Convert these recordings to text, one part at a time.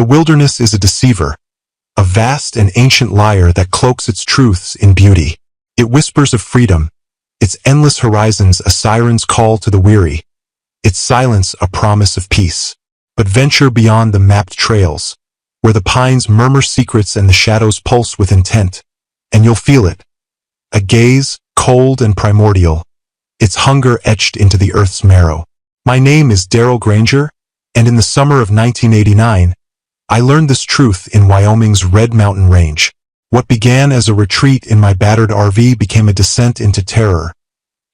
wilderness is a deceiver, a vast and ancient liar that cloaks its truths in beauty. It whispers of freedom, its endless horizons a siren's call to the weary, its silence a promise of peace. But venture beyond the mapped trails, where the pines murmur secrets and the shadows pulse with intent, and you'll feel it. A gaze, cold and primordial, its hunger etched into the earth's marrow. My name is Daryl Granger, and in the summer of 1989, I learned this truth in Wyoming's Red Mountain Range. What began as a retreat in my battered RV became a descent into terror,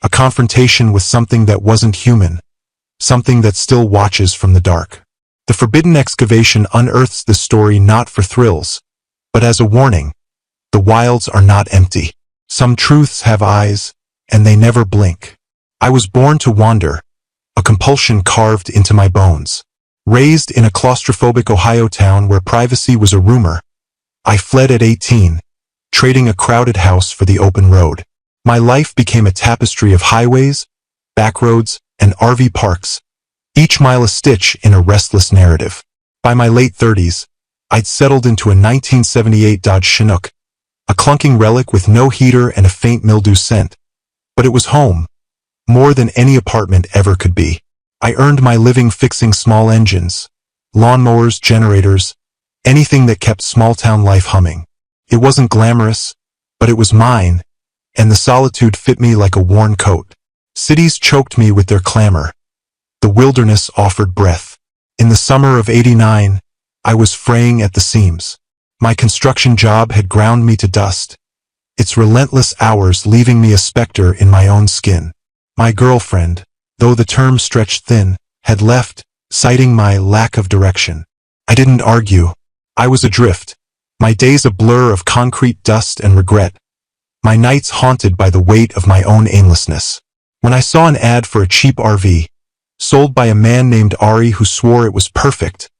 a confrontation with something that wasn't human, something that still watches from the dark. The forbidden excavation unearths this story not for thrills, but as a warning. The wilds are not empty. Some truths have eyes, and they never blink. I was born to wander, a compulsion carved into my bones. Raised in a claustrophobic Ohio town where privacy was a rumor, I fled at 18, trading a crowded house for the open road. My life became a tapestry of highways, backroads, and RV parks, each mile a stitch in a restless narrative. By my late 30s, I'd settled into a 1978 Dodge Chinook, a clunking relic with no heater and a faint mildew scent. But it was home, more than any apartment ever could be. I earned my living fixing small engines, lawnmowers, generators, anything that kept small-town life humming. It wasn't glamorous, but it was mine, and the solitude fit me like a worn coat. Cities choked me with their clamor. The wilderness offered breath. In the summer of '89, I was fraying at the seams. My construction job had ground me to dust, its relentless hours leaving me a specter in my own skin. My girlfriend, though the term stretched thin, had left, citing my lack of direction. I didn't argue. I was adrift, my days a blur of concrete dust and regret, my nights haunted by the weight of my own aimlessness. When I saw an ad for a cheap RV, sold by a man named Ari who swore it was perfect,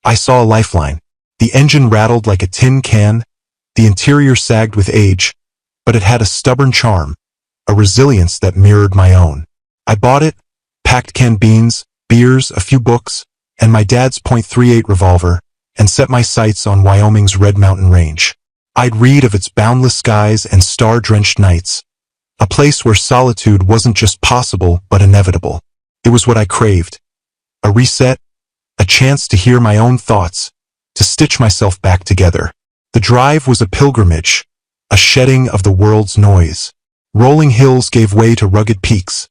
I saw a lifeline. The engine rattled like a tin can, the interior sagged with age, but it had a stubborn charm, a resilience that mirrored my own. I bought it, packed canned beans, beers, a few books, and my dad's .38 revolver, and set my sights on Wyoming's Red Mountain Range. I'd read of its boundless skies and star-drenched nights, a place where solitude wasn't just possible but inevitable. It was what I craved. A reset, a chance to hear my own thoughts, to stitch myself back together. The drive was a pilgrimage, a shedding of the world's noise. Rolling hills gave way to rugged peaks,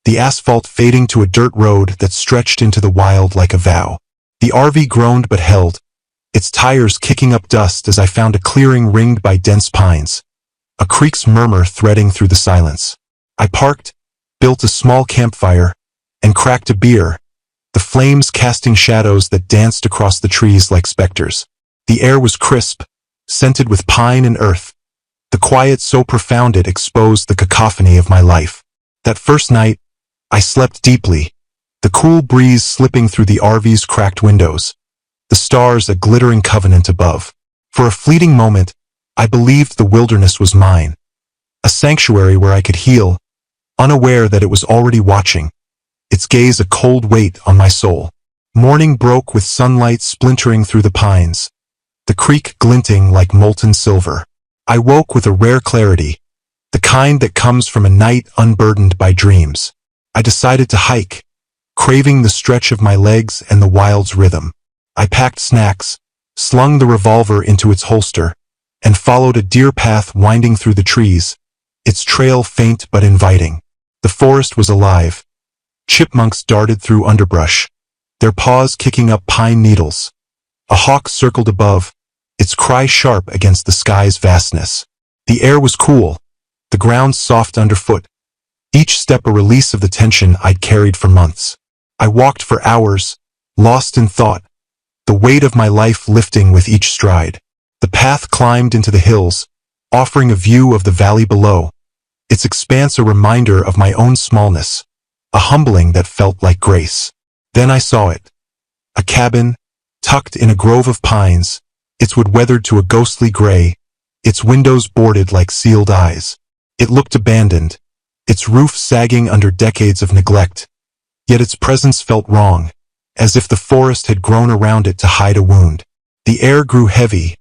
the asphalt fading to a dirt road that stretched into the wild like a vow. The RV groaned but held, its tires kicking up dust as I found a clearing ringed by dense pines, a creek's murmur threading through the silence. I parked, built a small campfire, and cracked a beer, the flames casting shadows that danced across the trees like specters. The air was crisp, scented with pine and earth, the quiet so profound it exposed the cacophony of my life. That first night, I slept deeply, the cool breeze slipping through the RV's cracked windows, the stars a glittering covenant above. For a fleeting moment, I believed the wilderness was mine, a sanctuary where I could heal, unaware that it was already watching, its gaze a cold weight on my soul. Morning broke with sunlight splintering through the pines, the creek glinting like molten silver. I woke with a rare clarity, the kind that comes from a night unburdened by dreams. I decided to hike, craving the stretch of my legs and the wild's rhythm. I packed snacks, slung the revolver into its holster, and followed a deer path winding through the trees, its trail faint but inviting. The forest was alive. Chipmunks darted through underbrush, their paws kicking up pine needles. A hawk circled above, its cry sharp against the sky's vastness. The air was cool, the ground soft underfoot, each step a release of the tension I'd carried for months. I walked for hours, lost in thought, the weight of my life lifting with each stride. The path climbed into the hills, offering a view of the valley below, its expanse a reminder of my own smallness, a humbling that felt like grace. Then I saw it. A cabin, tucked in a grove of pines, its wood weathered to a ghostly gray, its windows boarded like sealed eyes. It looked abandoned, its roof sagging under decades of neglect, yet its presence felt wrong, as if the forest had grown around it to hide a wound. The air grew heavy,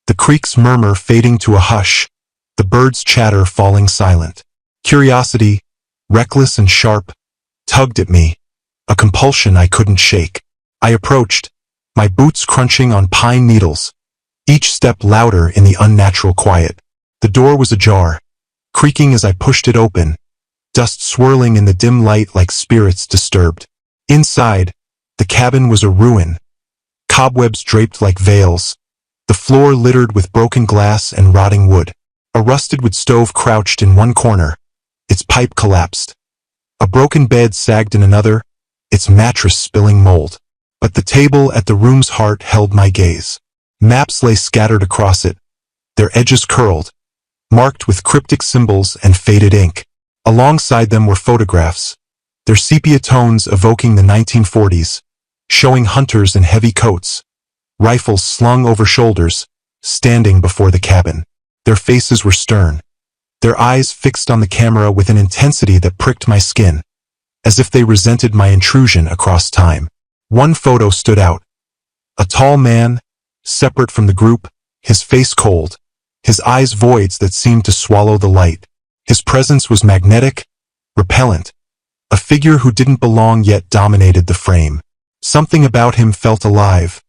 the creek's murmur fading to a hush, the birds' chatter falling silent. Curiosity, reckless and sharp, tugged at me, a compulsion I couldn't shake. I approached, my boots crunching on pine needles, each step louder in the unnatural quiet. The door was ajar, creaking as I pushed it open, dust swirling in the dim light like spirits disturbed. Inside, the cabin was a ruin, cobwebs draped like veils, the floor littered with broken glass and rotting wood. A rusted wood stove crouched in one corner, its pipe collapsed. A broken bed sagged in another, its mattress spilling mold. But the table at the room's heart held my gaze. Maps lay scattered across it, their edges curled, marked with cryptic symbols and faded ink. Alongside them were photographs, their sepia tones evoking the 1940s, showing hunters in heavy coats, rifles slung over shoulders, standing before the cabin. Their faces were stern, their eyes fixed on the camera with an intensity that pricked my skin, as if they resented my intrusion across time. One photo stood out. A tall man, separate from the group, his face cold, his eyes voids that seemed to swallow the light. His presence was magnetic, repellent, a figure who didn't belong yet dominated the frame. Something about him felt alive,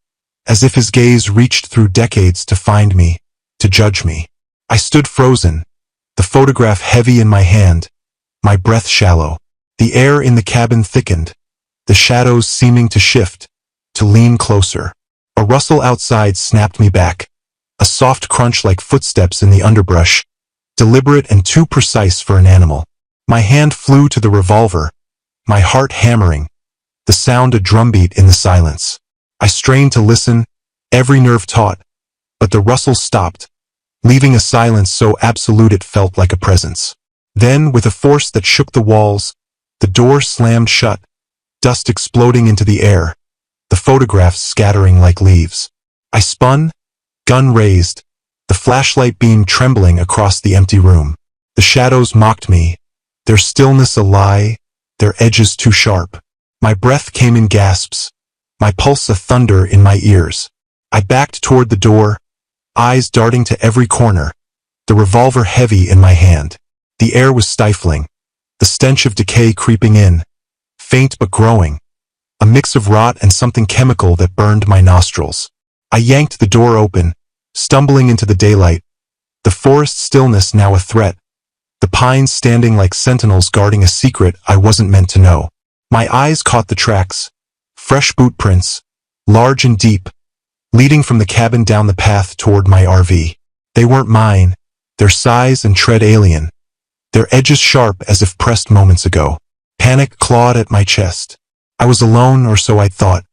as if his gaze reached through decades to find me, to judge me. I stood frozen, the photograph heavy in my hand, my breath shallow. The air in the cabin thickened, the shadows seeming to shift, to lean closer. A rustle outside snapped me back, a soft crunch like footsteps in the underbrush, deliberate and too precise for an animal. My hand flew to the revolver, my heart hammering, the sound a drumbeat in the silence. I strained to listen, every nerve taut, but the rustle stopped, leaving a silence so absolute it felt like a presence. Then, with a force that shook the walls, the door slammed shut, dust exploding into the air, the photographs scattering like leaves. I spun, gun raised, the flashlight beam trembling across the empty room. The shadows mocked me, their stillness a lie, their edges too sharp. My breath came in gasps, my pulse a thunder in my ears. I backed toward the door, eyes darting to every corner, the revolver heavy in my hand. The air was stifling, the stench of decay creeping in, faint but growing, a mix of rot and something chemical that burned my nostrils. I yanked the door open, stumbling into the daylight, the forest stillness now a threat, the pines standing like sentinels guarding a secret I wasn't meant to know. My eyes caught the tracks, fresh boot prints, large and deep, leading from the cabin down the path toward my RV. They weren't mine, their size and tread alien, their edges sharp as if pressed moments ago. Panic clawed at my chest. I was alone, or so I thought.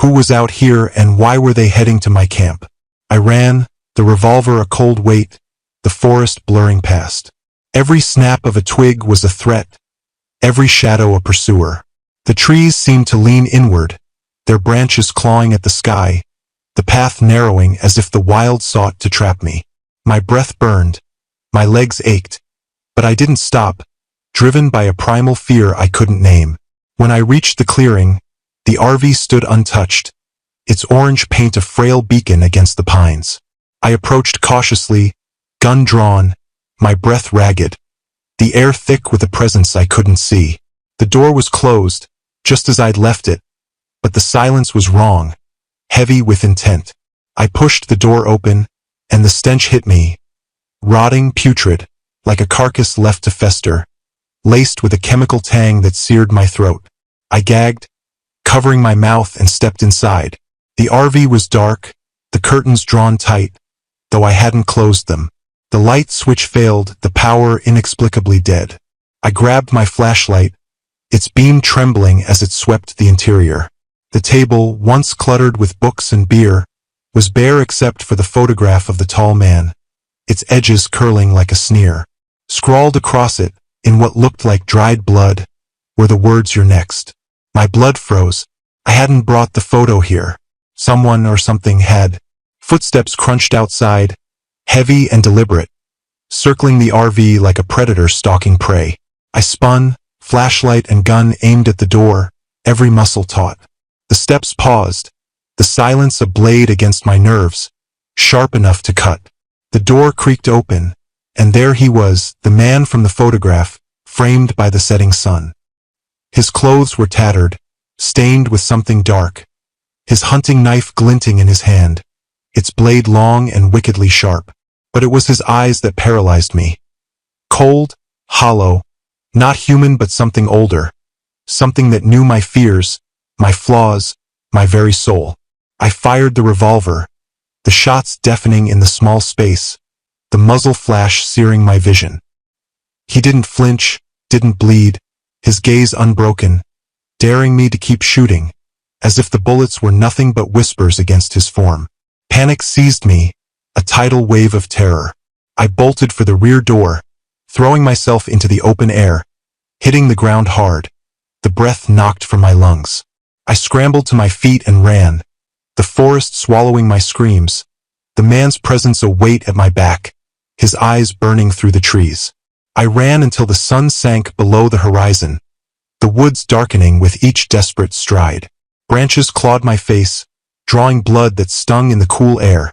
Who was out here and why were they heading to my camp? I ran, the revolver a cold weight, the forest blurring past. Every snap of a twig was a threat, every shadow a pursuer. The trees seemed to lean inward, their branches clawing at the sky, the path narrowing as if the wild sought to trap me. My breath burned, my legs ached, but I didn't stop, driven by a primal fear I couldn't name. When I reached the clearing, the RV stood untouched, its orange paint a frail beacon against the pines. I approached cautiously, gun drawn, my breath ragged, the air thick with a presence I couldn't see. The door was closed, just as I'd left it, but the silence was wrong, heavy with intent. I pushed the door open, and the stench hit me, rotting, putrid, like a carcass left to fester, laced with a chemical tang that seared my throat. I gagged, covering my mouth, and stepped inside. The RV was dark, the curtains drawn tight, though I hadn't closed them. The light switch failed, the power inexplicably dead. I grabbed my flashlight, its beam trembling as it swept the interior. The table, once cluttered with books and beer, was bare except for the photograph of the tall man, its edges curling like a sneer. Scrawled across it, in what looked like dried blood, were the words, "You're next." My blood froze. I hadn't brought the photo here. Someone or something had. Footsteps crunched outside, heavy and deliberate, circling the RV like a predator stalking prey. I spun, flashlight and gun aimed at the door, every muscle taut. The steps paused, the silence a blade against my nerves, sharp enough to cut. The door creaked open, and there he was, the man from the photograph, framed by the setting sun. His clothes were tattered, stained with something dark, his hunting knife glinting in his hand, its blade long and wickedly sharp. But it was his eyes that paralyzed me. Cold, hollow, not human but something older, something that knew my fears, my flaws, my very soul. I fired the revolver, the shots deafening in the small space, the muzzle flash searing my vision. He didn't flinch, didn't bleed, his gaze unbroken, daring me to keep shooting, as if the bullets were nothing but whispers against his form. Panic seized me, a tidal wave of terror. I bolted for the rear door, throwing myself into the open air, hitting the ground hard. The breath knocked from my lungs. I scrambled to my feet and ran, the forest swallowing my screams, the man's presence a weight at my back, his eyes burning through the trees. I ran until the sun sank below the horizon, the woods darkening with each desperate stride. Branches clawed my face, drawing blood that stung in the cool air.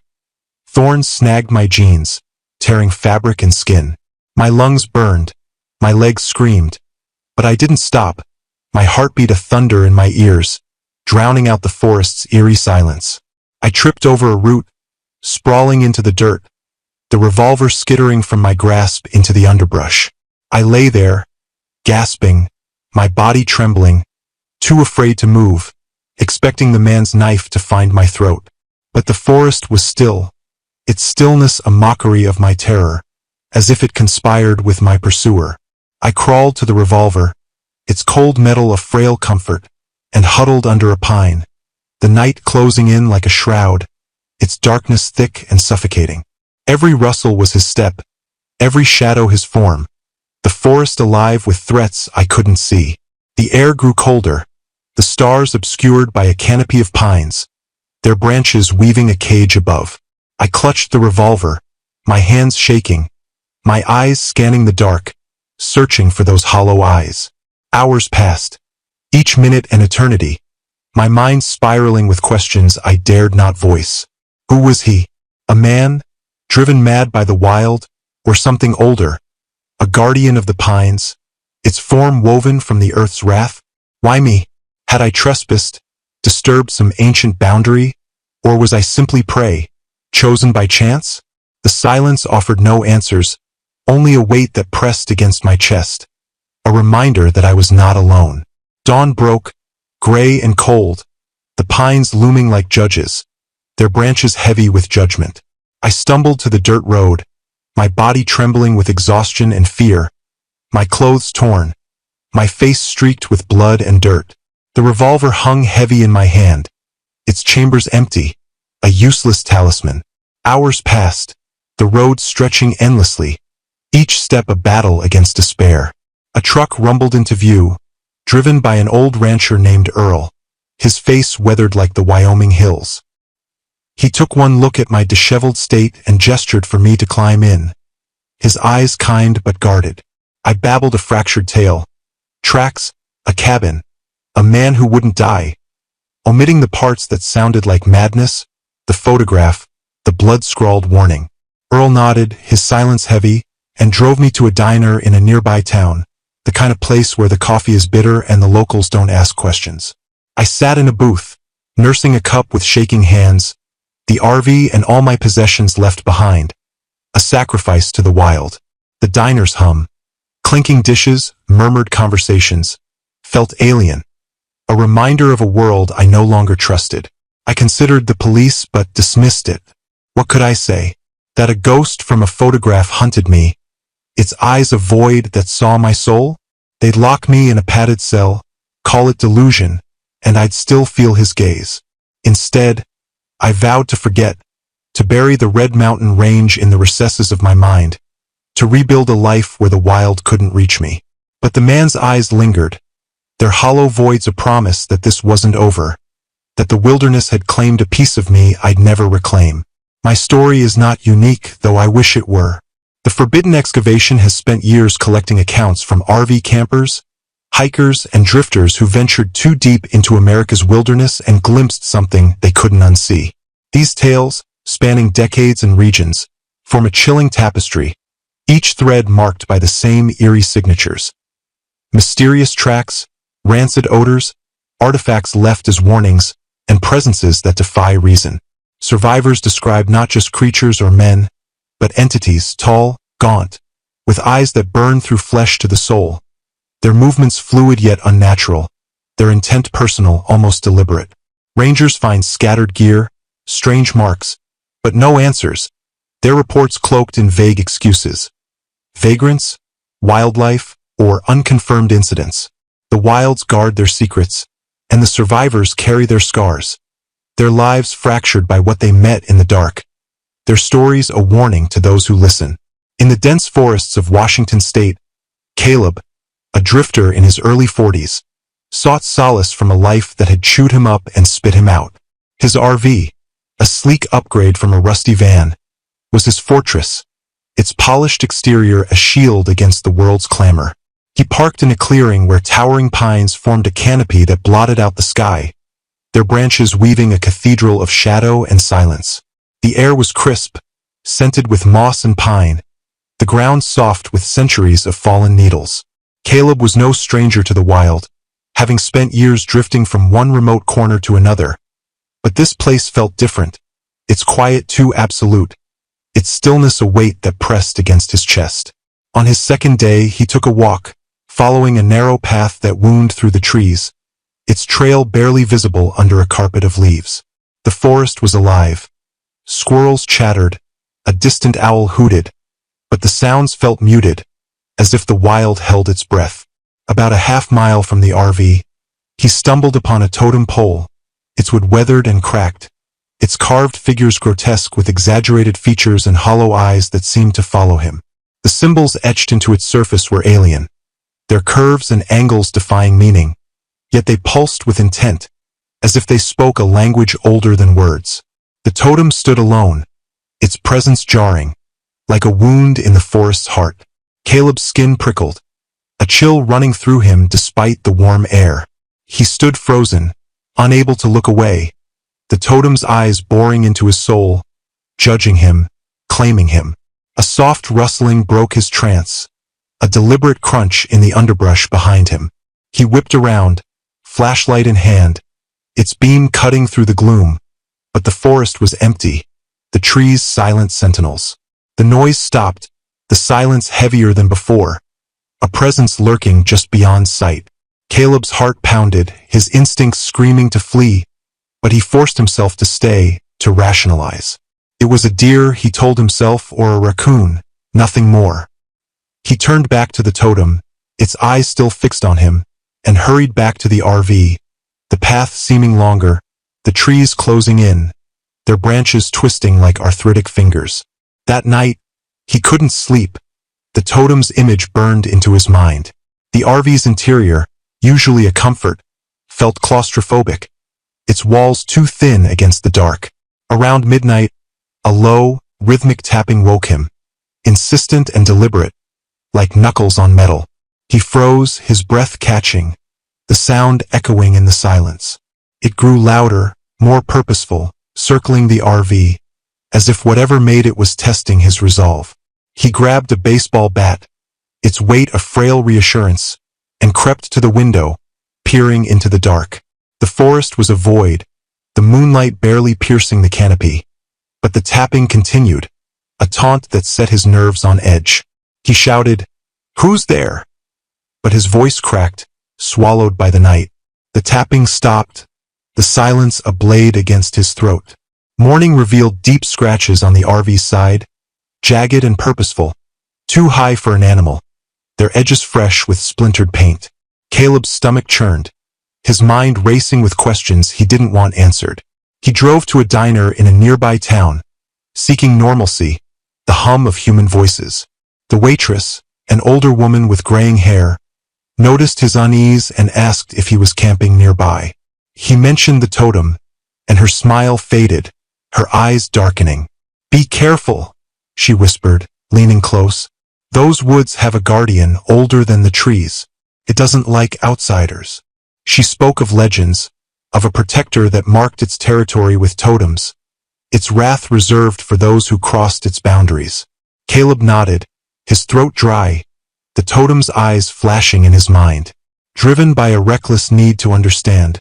Thorns snagged my jeans, tearing fabric and skin. My lungs burned, my legs screamed. But I didn't stop, my heart beat a thunder in my ears, drowning out the forest's eerie silence. I tripped over a root, sprawling into the dirt, the revolver skittering from my grasp into the underbrush. I lay there, gasping, my body trembling, too afraid to move, expecting the man's knife to find my throat. But the forest was still, its stillness a mockery of my terror, as if it conspired with my pursuer. I crawled to the revolver, its cold metal a frail comfort, and huddled under a pine, the night closing in like a shroud, its darkness thick and suffocating. Every rustle was his step, every shadow his form, the forest alive with threats I couldn't see. The air grew colder, the stars obscured by a canopy of pines, their branches weaving a cage above. I clutched the revolver, my hands shaking, my eyes scanning the dark, searching for those hollow eyes. Hours passed, each minute an eternity, my mind spiraling with questions I dared not voice. Who was he? A man, driven mad by the wild, or something older, a guardian of the pines, its form woven from the earth's wrath? Why me? Had I trespassed, disturbed some ancient boundary, or was I simply prey, chosen by chance? The silence offered no answers, only a weight that pressed against my chest, a reminder that I was not alone. Dawn broke, gray and cold, the pines looming like judges, their branches heavy with judgment. I stumbled to the dirt road, my body trembling with exhaustion and fear, my clothes torn, my face streaked with blood and dirt. The revolver hung heavy in my hand, its chambers empty, a useless talisman. Hours passed, the road stretching endlessly, each step a battle against despair. A truck rumbled into view, driven by an old rancher named Earl, his face weathered like the Wyoming hills. He took one look at my disheveled state and gestured for me to climb in, his eyes kind but guarded. I babbled a fractured tale, tracks, a cabin, a man who wouldn't die, omitting the parts that sounded like madness, the photograph, the blood-scrawled warning. Earl nodded, his silence heavy, and drove me to a diner in a nearby town, the kind of place where the coffee is bitter and the locals don't ask questions. I sat in a booth, nursing a cup with shaking hands, the RV and all my possessions left behind, a sacrifice to the wild. The diner's hum, clinking dishes, murmured conversations, felt alien, a reminder of a world I no longer trusted. I considered the police but dismissed it. What could I say? That a ghost from a photograph hunted me, its eyes a void that saw my soul? They'd lock me in a padded cell, call it delusion, and I'd still feel his gaze. Instead, I vowed to forget, to bury the Red Mountain Range in the recesses of my mind, to rebuild a life where the wild couldn't reach me. But the man's eyes lingered, their hollow voids a promise that this wasn't over, that the wilderness had claimed a piece of me I'd never reclaim. My story is not unique, though I wish it were. The Forbidden Excavation has spent years collecting accounts from RV campers, hikers and drifters who ventured too deep into America's wilderness and glimpsed something they couldn't unsee. These tales, spanning decades and regions, form a chilling tapestry, each thread marked by the same eerie signatures. Mysterious tracks, rancid odors, artifacts left as warnings, and presences that defy reason. Survivors describe not just creatures or men, but entities tall, gaunt, with eyes that burn through flesh to the soul. Their movements fluid yet unnatural, their intent personal, almost deliberate. Rangers find scattered gear, strange marks, but no answers, their reports cloaked in vague excuses. Vagrants, wildlife, or unconfirmed incidents. The wilds guard their secrets, and the survivors carry their scars. Their lives fractured by what they met in the dark. Their stories a warning to those who listen. In the dense forests of Washington state, Caleb, a drifter in his early 40s, sought solace from a life that had chewed him up and spit him out. His RV, a sleek upgrade from a rusty van, was his fortress, its polished exterior a shield against the world's clamor. He parked in a clearing where towering pines formed a canopy that blotted out the sky, their branches weaving a cathedral of shadow and silence. The air was crisp, scented with moss and pine, the ground soft with centuries of fallen needles. Caleb was no stranger to the wild, having spent years drifting from one remote corner to another. But this place felt different, its quiet too absolute, its stillness a weight that pressed against his chest. On his second day, he took a walk, following a narrow path that wound through the trees, its trail barely visible under a carpet of leaves. The forest was alive. Squirrels chattered, a distant owl hooted, but the sounds felt muted, as if the wild held its breath. About a half-mile from the RV, he stumbled upon a totem pole, its wood weathered and cracked, its carved figures grotesque with exaggerated features and hollow eyes that seemed to follow him. The symbols etched into its surface were alien, their curves and angles defying meaning, yet they pulsed with intent, as if they spoke a language older than words. The totem stood alone, its presence jarring, like a wound in the forest's heart. Caleb's skin prickled, a chill running through him despite the warm air. He stood frozen, unable to look away, the totem's eyes boring into his soul, judging him, claiming him. A soft rustling broke his trance, a deliberate crunch in the underbrush behind him. He whipped around, flashlight in hand, its beam cutting through the gloom, but the forest was empty, the trees silent sentinels. The noise stopped, the silence heavier than before, a presence lurking just beyond sight. Caleb's heart pounded, his instincts screaming to flee, but he forced himself to stay, to rationalize. It was a deer, he told himself, or a raccoon, nothing more. He turned back to the totem, its eyes still fixed on him, and hurried back to the RV, the path seeming longer, the trees closing in, their branches twisting like arthritic fingers. That night, he couldn't sleep. The totem's image burned into his mind. The RV's interior, usually a comfort, felt claustrophobic, its walls too thin against the dark. Around midnight, a low, rhythmic tapping woke him, insistent and deliberate, like knuckles on metal. He froze, his breath catching, the sound echoing in the silence. It grew louder, more purposeful, circling the RV, as if whatever made it was testing his resolve. He grabbed a baseball bat, its weight a frail reassurance, and crept to the window, peering into the dark. The forest was a void, the moonlight barely piercing the canopy. But the tapping continued, a taunt that set his nerves on edge. He shouted, "Who's there?" But his voice cracked, swallowed by the night. The tapping stopped, the silence a blade against his throat. Morning revealed deep scratches on the RV's side, jagged and purposeful, too high for an animal, their edges fresh with splintered paint. Caleb's stomach churned, his mind racing with questions he didn't want answered. He drove to a diner in a nearby town, seeking normalcy, the hum of human voices. The waitress, an older woman with graying hair, noticed his unease and asked if he was camping nearby. He mentioned the totem, and her smile faded, her eyes darkening. "Be careful," she whispered, leaning close. "Those woods have a guardian older than the trees." It doesn't like outsiders. She spoke of legends, of a protector that marked its territory with totems, its wrath reserved for those who crossed its boundaries. Caleb nodded, his throat dry, the totem's eyes flashing in his mind. Driven by a reckless need to understand,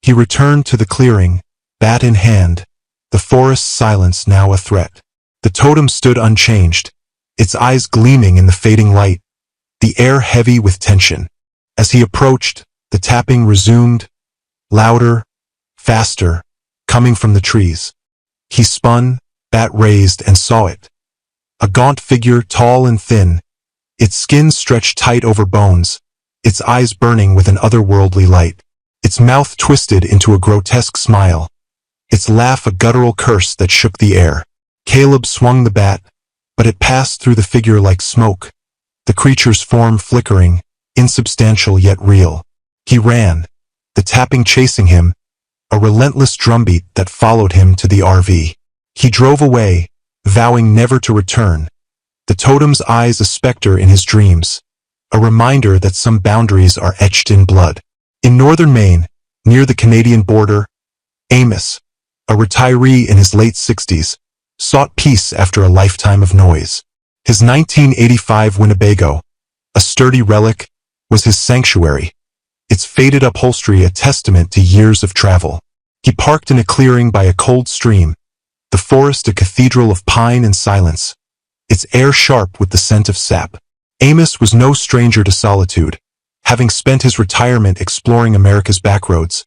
he returned to the clearing, bat in hand, the forest's silence now a threat. The totem stood unchanged, its eyes gleaming in the fading light, the air heavy with tension. As he approached, the tapping resumed, louder, faster, coming from the trees. He spun, bat raised, and saw it. A gaunt figure, tall and thin, its skin stretched tight over bones, its eyes burning with an otherworldly light, its mouth twisted into a grotesque smile, its laugh a guttural curse that shook the air. Caleb swung the bat, but it passed through the figure like smoke, the creature's form flickering, insubstantial yet real. He ran, the tapping chasing him, a relentless drumbeat that followed him to the RV. He drove away, vowing never to return, the totem's eyes a specter in his dreams, a reminder that some boundaries are etched in blood. In northern Maine, near the Canadian border, Amos, a retiree in his late 60s, sought peace after a lifetime of noise. His 1985 Winnebago, a sturdy relic, was his sanctuary, its faded upholstery a testament to years of travel. He parked in a clearing by a cold stream, the forest a cathedral of pine and silence, its air sharp with the scent of sap. Amos was no stranger to solitude, having spent his retirement exploring America's backroads.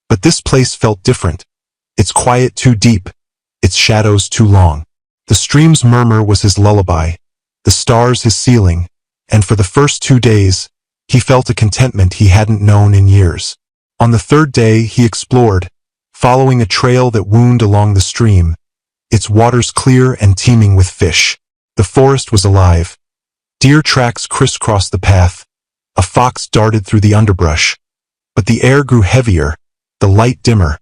But this place felt different, its quiet too deep, its shadows too long. The stream's murmur was his lullaby, the stars his ceiling, and for the first 2 days, he felt a contentment he hadn't known in years. On the third day, he explored, following a trail that wound along the stream, its waters clear and teeming with fish. The forest was alive. Deer tracks crisscrossed the path, a fox darted through the underbrush, but the air grew heavier, the light dimmer,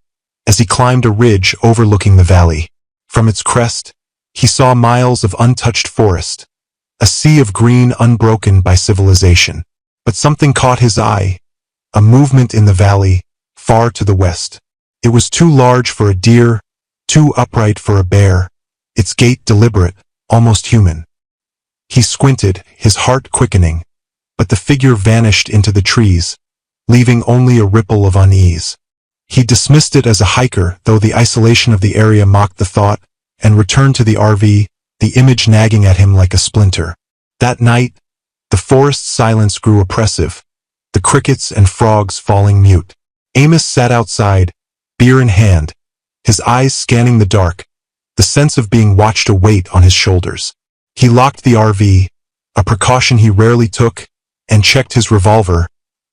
as he climbed a ridge overlooking the valley. From its crest, he saw miles of untouched forest, a sea of green unbroken by civilization. But something caught his eye, a movement in the valley, far to the west. It was too large for a deer, too upright for a bear, its gait deliberate, almost human. He squinted, his heart quickening, but the figure vanished into the trees, leaving only a ripple of unease. He dismissed it as a hiker, though the isolation of the area mocked the thought, and returned to the RV, the image nagging at him like a splinter. That night, the forest's silence grew oppressive, the crickets and frogs falling mute. Amos sat outside, beer in hand, his eyes scanning the dark, the sense of being watched a weight on his shoulders. He locked the RV, a precaution he rarely took, and checked his revolver,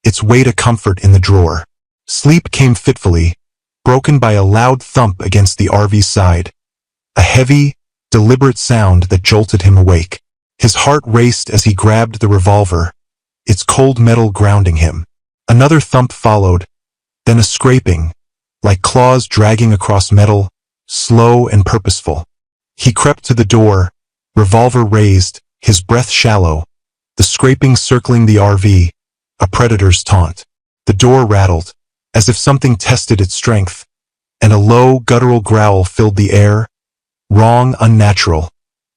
its weight a comfort in the drawer. Sleep came fitfully, broken by a loud thump against the RV's side, a heavy, deliberate sound that jolted him awake. His heart raced as he grabbed the revolver, its cold metal grounding him. Another thump followed, then a scraping, like claws dragging across metal, slow and purposeful. He crept to the door, revolver raised, his breath shallow, the scraping circling the RV, a predator's taunt. The door rattled, as if something tested its strength, and a low, guttural growl filled the air, wrong, unnatural,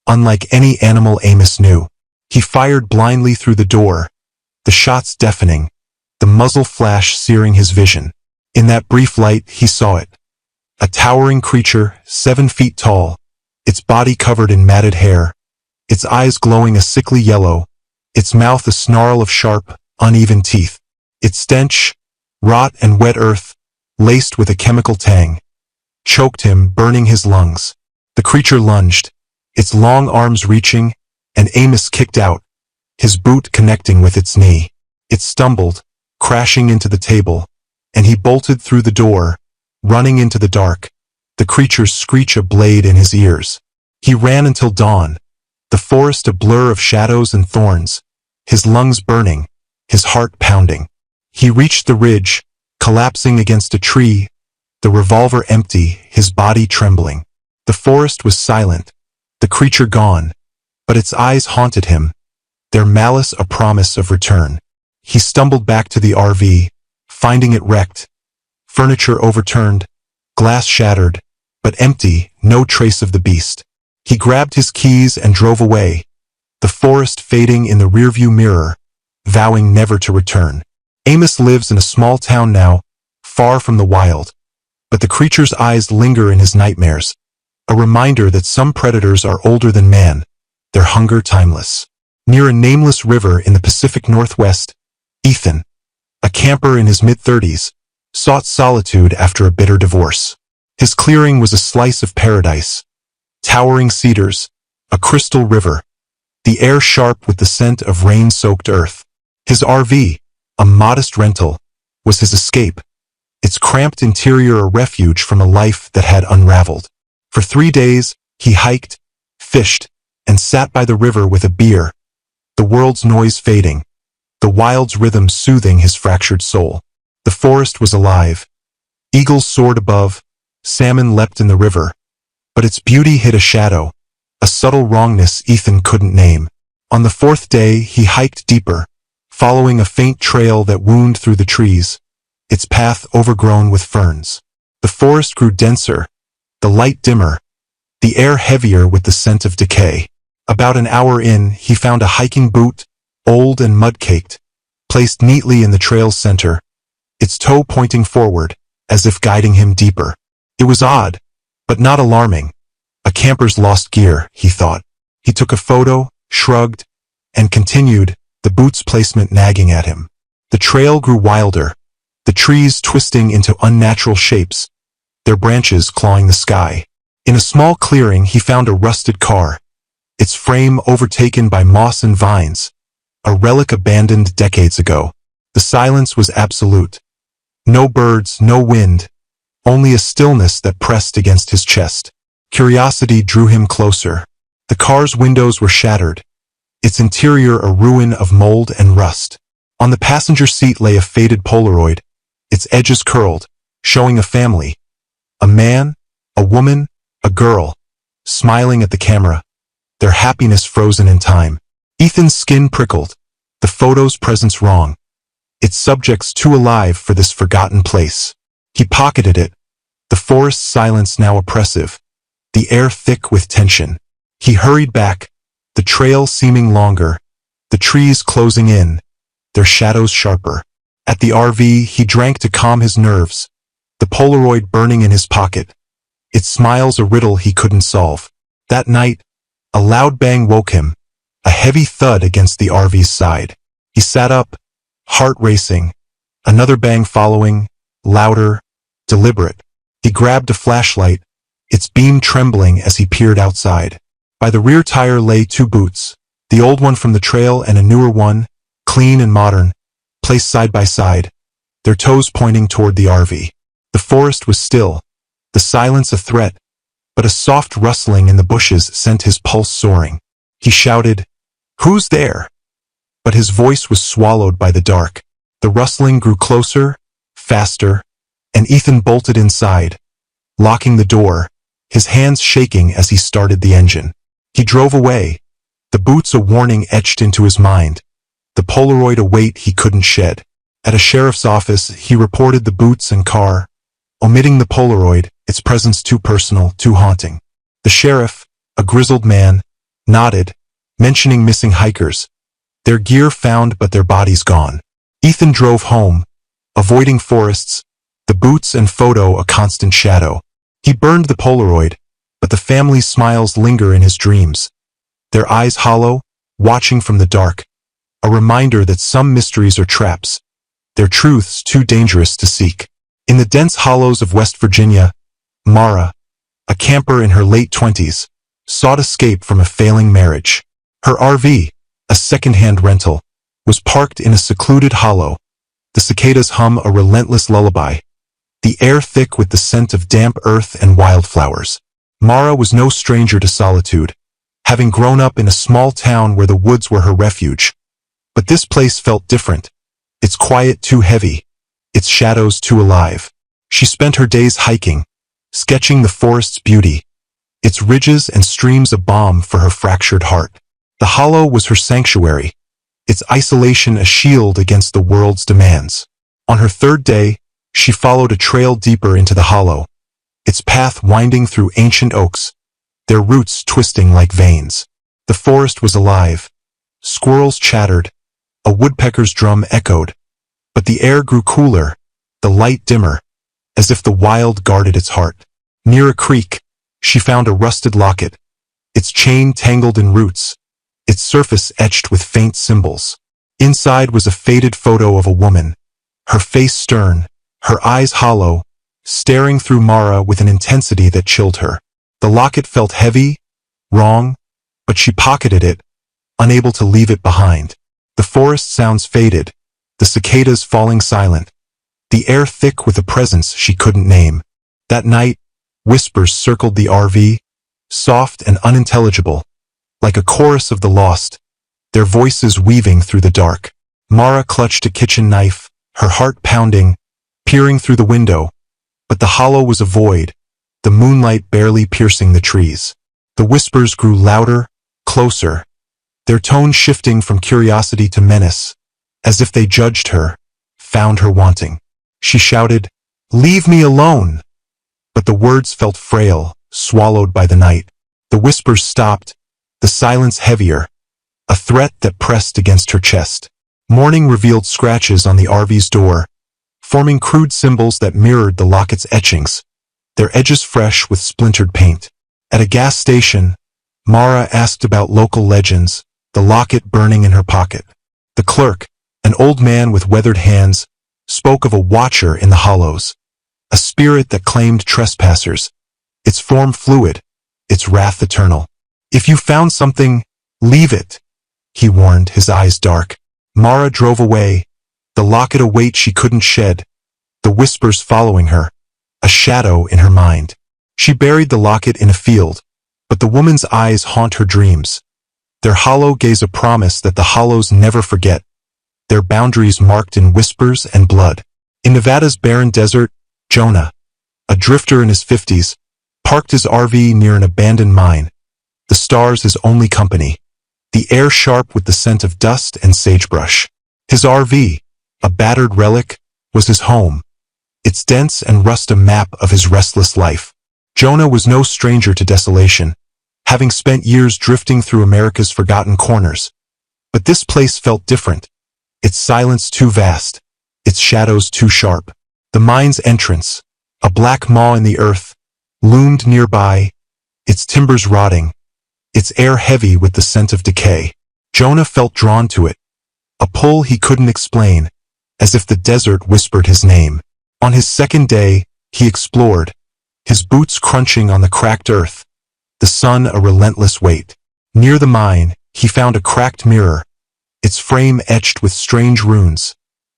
unlike any animal Amos knew. He fired blindly through the door, the shots deafening, the muzzle flash searing his vision. In that brief light, he saw it. A towering creature, 7 feet tall, its body covered in matted hair, its eyes glowing a sickly yellow, its mouth a snarl of sharp, uneven teeth. Its stench, rot and wet earth, laced with a chemical tang, choked him, burning his lungs. The creature lunged, its long arms reaching, and Amos kicked out, his boot connecting with its knee. It stumbled, crashing into the table, and he bolted through the door, running into the dark, the creature's screech a blade in his ears. He ran until dawn, the forest a blur of shadows and thorns, his lungs burning, his heart pounding. He reached the ridge, collapsing against a tree, the revolver empty, his body trembling. The forest was silent, the creature gone, but its eyes haunted him, their malice a promise of return. He stumbled back to the RV, finding it wrecked, furniture overturned, glass shattered, but empty, no trace of the beast. He grabbed his keys and drove away, the forest fading in the rearview mirror, vowing never to return. Amos lives in a small town now, far from the wild, but the creature's eyes linger in his nightmares, a reminder that some predators are older than man, their hunger timeless. Near a nameless river in the Pacific Northwest, Ethan, a camper in his mid-30s, sought solitude after a bitter divorce. His clearing was a slice of paradise, towering cedars, a crystal river, the air sharp with the scent of rain-soaked earth. His RV, a modest rental, was his escape, its cramped interior a refuge from a life that had unraveled. For 3 days, he hiked, fished, and sat by the river with a beer, the world's noise fading, the wild's rhythm soothing his fractured soul. The forest was alive. Eagles soared above, salmon leapt in the river, but its beauty hid a shadow, a subtle wrongness Ethan couldn't name. On the 4th day, he hiked deeper, following a faint trail that wound through the trees, its path overgrown with ferns. The forest grew denser, the light dimmer, the air heavier with the scent of decay. About an hour in, he found a hiking boot, old and mud-caked, placed neatly in the trail's center, its toe pointing forward, as if guiding him deeper. It was odd, but not alarming. A camper's lost gear, he thought. He took a photo, shrugged, and continued, the boot's placement nagging at him. The trail grew wilder, the trees twisting into unnatural shapes, their branches clawing the sky. In a small clearing, he found a rusted car, its frame overtaken by moss and vines, a relic abandoned decades ago. The silence was absolute. No birds, no wind, only a stillness that pressed against his chest. Curiosity drew him closer. The car's windows were shattered, its interior a ruin of mold and rust. On the passenger seat lay a faded Polaroid, its edges curled, showing a family. A man, a woman, a girl, smiling at the camera, their happiness frozen in time. Ethan's skin prickled, the photo's presence wrong, its subjects too alive for this forgotten place. He pocketed it, the forest's silence now oppressive, the air thick with tension. He hurried back, the trail seeming longer, the trees closing in, their shadows sharper. At the RV, he drank to calm his nerves, the Polaroid burning in his pocket, its smiles a riddle he couldn't solve. That night, a loud bang woke him, a heavy thud against the RV's side. He sat up, heart racing, another bang following, louder, deliberate. He grabbed a flashlight, its beam trembling as he peered outside. By the rear tire lay 2 boots, the old one from the trail and a newer one, clean and modern, placed side by side, their toes pointing toward the RV. The forest was still, the silence a threat, but a soft rustling in the bushes sent his pulse soaring. He shouted, "Who's there?" But his voice was swallowed by the dark. The rustling grew closer, faster, and Ethan bolted inside, locking the door, his hands shaking as he started the engine. He drove away, the boots a warning etched into his mind, the Polaroid a weight he couldn't shed. At a sheriff's office, he reported the boots and car, omitting the Polaroid, its presence too personal, too haunting. The sheriff, a grizzled man, nodded, mentioning missing hikers, their gear found but their bodies gone. Ethan drove home, avoiding forests, the boots and photo a constant shadow. He burned the Polaroid, but the family's smiles linger in his dreams, their eyes hollow, watching from the dark, a reminder that some mysteries are traps, their truths too dangerous to seek. In the dense hollows of West Virginia, Mara, a camper in her late 20s, sought escape from a failing marriage. Her RV, a second-hand rental, was parked in a secluded hollow, the cicadas hum a relentless lullaby, the air thick with the scent of damp earth and wildflowers. Mara was no stranger to solitude, having grown up in a small town where the woods were her refuge. But this place felt different, its quiet too heavy, its shadows too alive. She spent her days hiking, sketching the forest's beauty, its ridges and streams a balm for her fractured heart. The hollow was her sanctuary, its isolation a shield against the world's demands. On her third day, she followed a trail deeper into the hollow, its path winding through ancient oaks, their roots twisting like veins. The forest was alive. Squirrels chattered, a woodpecker's drum echoed, but the air grew cooler, the light dimmer, as if the wild guarded its heart. Near a creek, she found a rusted locket, its chain tangled in roots, its surface etched with faint symbols. Inside was a faded photo of a woman, her face stern, her eyes hollow, staring through Mara with an intensity that chilled her. The locket felt heavy, wrong, but she pocketed it, unable to leave it behind. The forest sounds faded, the cicadas falling silent, the air thick with a presence she couldn't name. That night, whispers circled the RV, soft and unintelligible, like a chorus of the lost, their voices weaving through the dark. Mara clutched a kitchen knife, her heart pounding, peering through the window, but the hollow was a void, the moonlight barely piercing the trees. The whispers grew louder, closer, their tone shifting from curiosity to menace, as if they judged her, found her wanting. She shouted, "Leave me alone!" But the words felt frail, swallowed by the night. The whispers stopped, the silence heavier, a threat that pressed against her chest. Morning revealed scratches on the RV's door, forming crude symbols that mirrored the locket's etchings, their edges fresh with splintered paint. At a gas station, Mara asked about local legends, the locket burning in her pocket. The clerk, an old man with weathered hands, spoke of a watcher in the hollows, a spirit that claimed trespassers, its form fluid, its wrath eternal. "If you found something, leave it," he warned, his eyes dark. Mara drove away, the locket a weight she couldn't shed, the whispers following her, a shadow in her mind. She buried the locket in a field, but the woman's eyes haunt her dreams. Their hollow gaze a promise that the hollows never forget, their boundaries marked in whispers and blood. In Nevada's barren desert, Jonah, a drifter in his 50s, parked his RV near an abandoned mine, the stars his only company, the air sharp with the scent of dust and sagebrush. His RV, a battered relic, was his home, its dents and rust a map of his restless life. Jonah was no stranger to desolation, having spent years drifting through America's forgotten corners. But this place felt different, its silence too vast, its shadows too sharp. The mine's entrance, a black maw in the earth, loomed nearby, its timbers rotting, its air heavy with the scent of decay. Jonah felt drawn to it, a pull he couldn't explain, as if the desert whispered his name. On his second day, he explored, his boots crunching on the cracked earth, the sun a relentless weight. Near the mine, he found a cracked mirror, its frame etched with strange runes,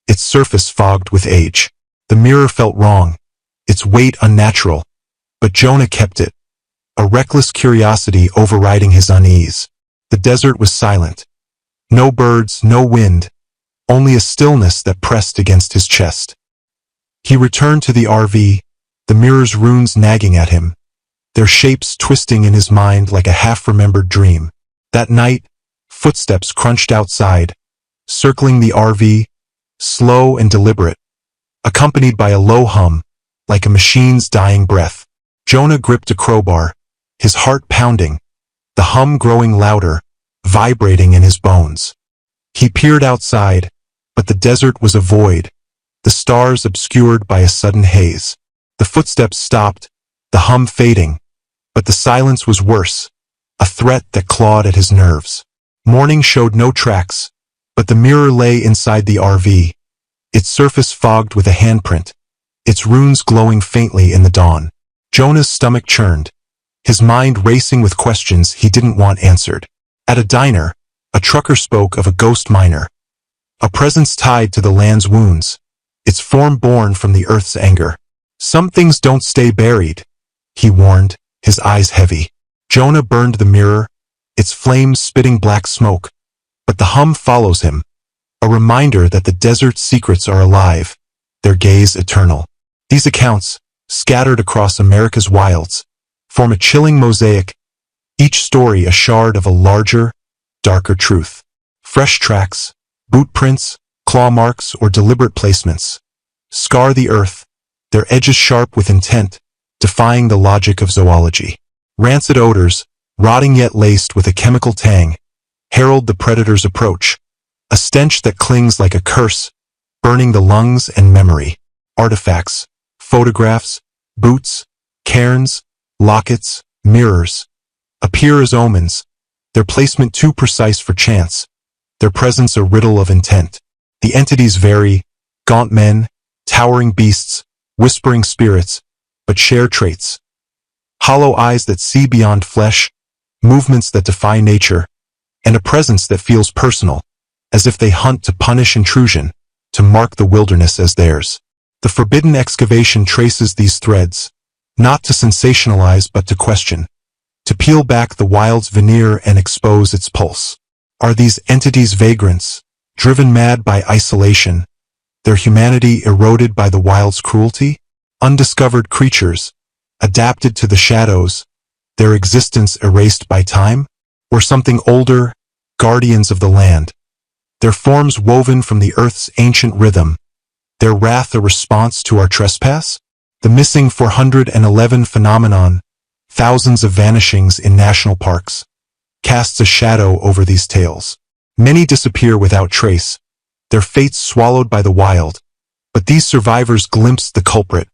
its surface fogged with age. The mirror felt wrong, its weight unnatural, but Jonah kept it, a reckless curiosity overriding his unease. The desert was silent. No birds, no wind, only a stillness that pressed against his chest. He returned to the RV, the mirror's runes nagging at him, their shapes twisting in his mind like a half-remembered dream. That night, footsteps crunched outside, circling the RV, slow and deliberate, accompanied by a low hum, like a machine's dying breath. Jonah gripped a crowbar, his heart pounding, the hum growing louder, vibrating in his bones. He peered outside, but the desert was a void, the stars obscured by a sudden haze. The footsteps stopped, the hum fading, but the silence was worse, a threat that clawed at his nerves. Morning showed no tracks, but the mirror lay inside the RV, its surface fogged with a handprint, its runes glowing faintly in the dawn. Jonah's stomach churned, his mind racing with questions he didn't want answered. At a diner, a trucker spoke of a ghost miner, a presence tied to the land's wounds, its form born from the earth's anger. "Some things don't stay buried," he warned, his eyes heavy. Jonah burned the mirror, its flames spitting black smoke, but the hum follows him, a reminder that the desert's secrets are alive, their gaze eternal. These accounts, scattered across America's wilds, form a chilling mosaic, each story a shard of a larger, darker truth. Fresh tracks, Boot prints, claw marks, or deliberate placements scar the earth, their edges sharp with intent, defying the logic of zoology. Rancid odors, rotting yet laced with a chemical tang, herald the predator's approach, a stench that clings like a curse, burning the lungs and memory. Artifacts, photographs, boots, cairns, lockets, mirrors, appear as omens, their placement too precise for chance, their presence a riddle of intent. The entities vary, gaunt men, towering beasts, whispering spirits, but share traits. Hollow eyes that see beyond flesh, movements that defy nature, and a presence that feels personal, as if they hunt to punish intrusion, to mark the wilderness as theirs. The forbidden excavation traces these threads, not to sensationalize but to question, to peel back the wild's veneer and expose its pulse. Are these entities vagrants, driven mad by isolation, their humanity eroded by the wild's cruelty? Undiscovered creatures, adapted to the shadows, their existence erased by time? Or something older, guardians of the land, their forms woven from the earth's ancient rhythm, their wrath a response to our trespass? The missing 411 phenomenon, thousands of vanishings in national parks, casts a shadow over these tales. Many disappear without trace, their fates swallowed by the wild, but these survivors glimpse the culprit,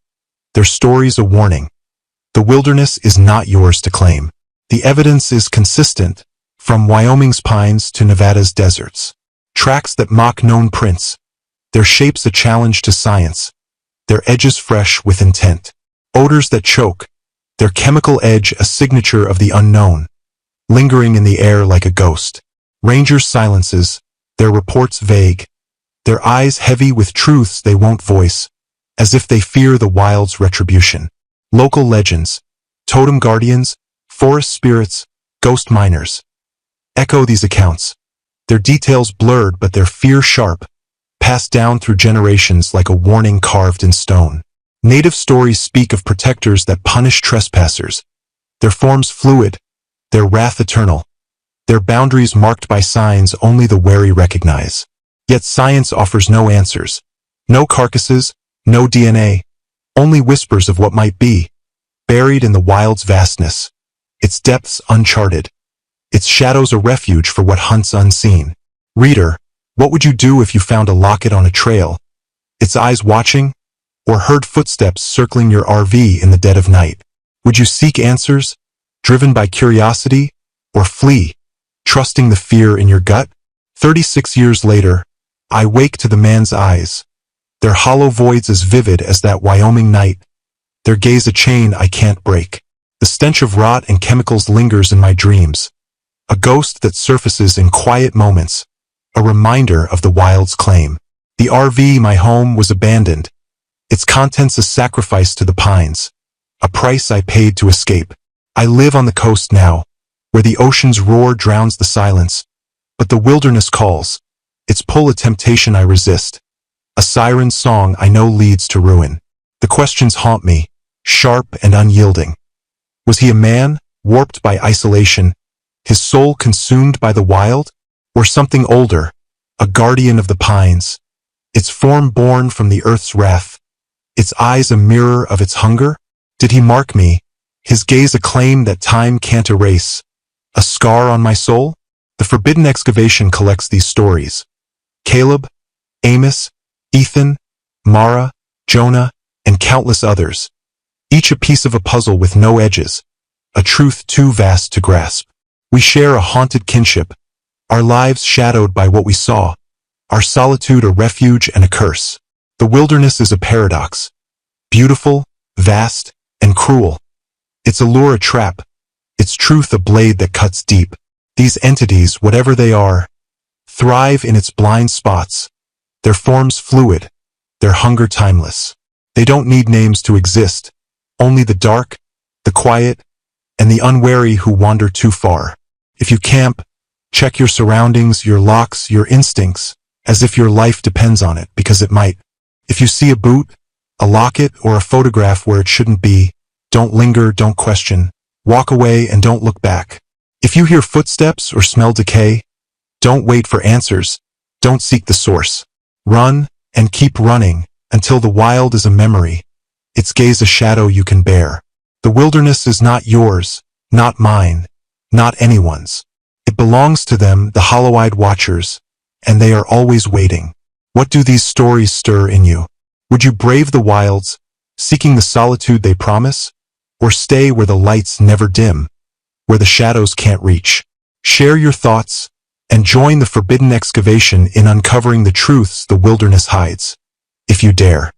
their stories a warning. The wilderness is not yours to claim. The evidence is consistent, from Wyoming's pines to Nevada's deserts. Tracks that mock known prints, their shapes a challenge to science, their edges fresh with intent. Odors that choke, their chemical edge a signature of the unknown, lingering in the air like a ghost. Rangers' silences, their reports vague, their eyes heavy with truths they won't voice, as if they fear the wild's retribution. Local legends, totem guardians, forest spirits, ghost miners, echo these accounts, their details blurred but their fear sharp, passed down through generations like a warning carved in stone. Native stories speak of protectors that punish trespassers, their forms fluid, their wrath eternal, their boundaries marked by signs only the wary recognize. Yet science offers no answers, no carcasses, no DNA, only whispers of what might be, buried in the wild's vastness, its depths uncharted, its shadows a refuge for what hunts unseen. Reader, what would you do if you found a locket on a trail, its eyes watching, or heard footsteps circling your RV in the dead of night? Would you seek answers, driven by curiosity, or flee, trusting the fear in your gut? 36 years later, I wake to the man's eyes, their hollow voids as vivid as that Wyoming night, their gaze a chain I can't break. The stench of rot and chemicals lingers in my dreams, a ghost that surfaces in quiet moments, a reminder of the wild's claim. The RV, my home, was abandoned, its contents a sacrifice to the pines, a price I paid to escape. I live on the coast now, where the ocean's roar drowns the silence, but the wilderness calls, its pull a temptation I resist, a siren's song I know leads to ruin. The questions haunt me, sharp and unyielding. Was he a man, warped by isolation, his soul consumed by the wild? Or something older, a guardian of the pines, its form born from the earth's wrath, its eyes a mirror of its hunger? Did he mark me, his gaze a claim that time can't erase, a scar on my soul? The forbidden excavation collects these stories. Caleb, Amos, Ethan, Mara, Jonah, and countless others, each a piece of a puzzle with no edges, a truth too vast to grasp. We share a haunted kinship, our lives shadowed by what we saw, our solitude a refuge and a curse. The wilderness is a paradox, beautiful, vast, and cruel. Its allure a trap, its truth a blade that cuts deep. These entities, whatever they are, thrive in its blind spots, their forms fluid, their hunger timeless. They don't need names to exist, only the dark, the quiet, and the unwary who wander too far. If you camp, check your surroundings, your locks, your instincts, as if your life depends on it, because it might. If you see a boot, a locket, or a photograph where it shouldn't be, don't linger, don't question, walk away and don't look back. If you hear footsteps or smell decay, don't wait for answers, Don't seek the source. Run, and keep running, until the wild is a memory, its gaze a shadow you can bear. The wilderness is not yours, not mine, not anyone's. It belongs to them, the hollow-eyed watchers, and they are always waiting. What do these stories stir in you? Would you brave the wilds, seeking the solitude they promise? Or stay where the lights never dim, where the shadows can't reach? Share your thoughts, and join the forbidden excavation in uncovering the truths the wilderness hides. If you dare.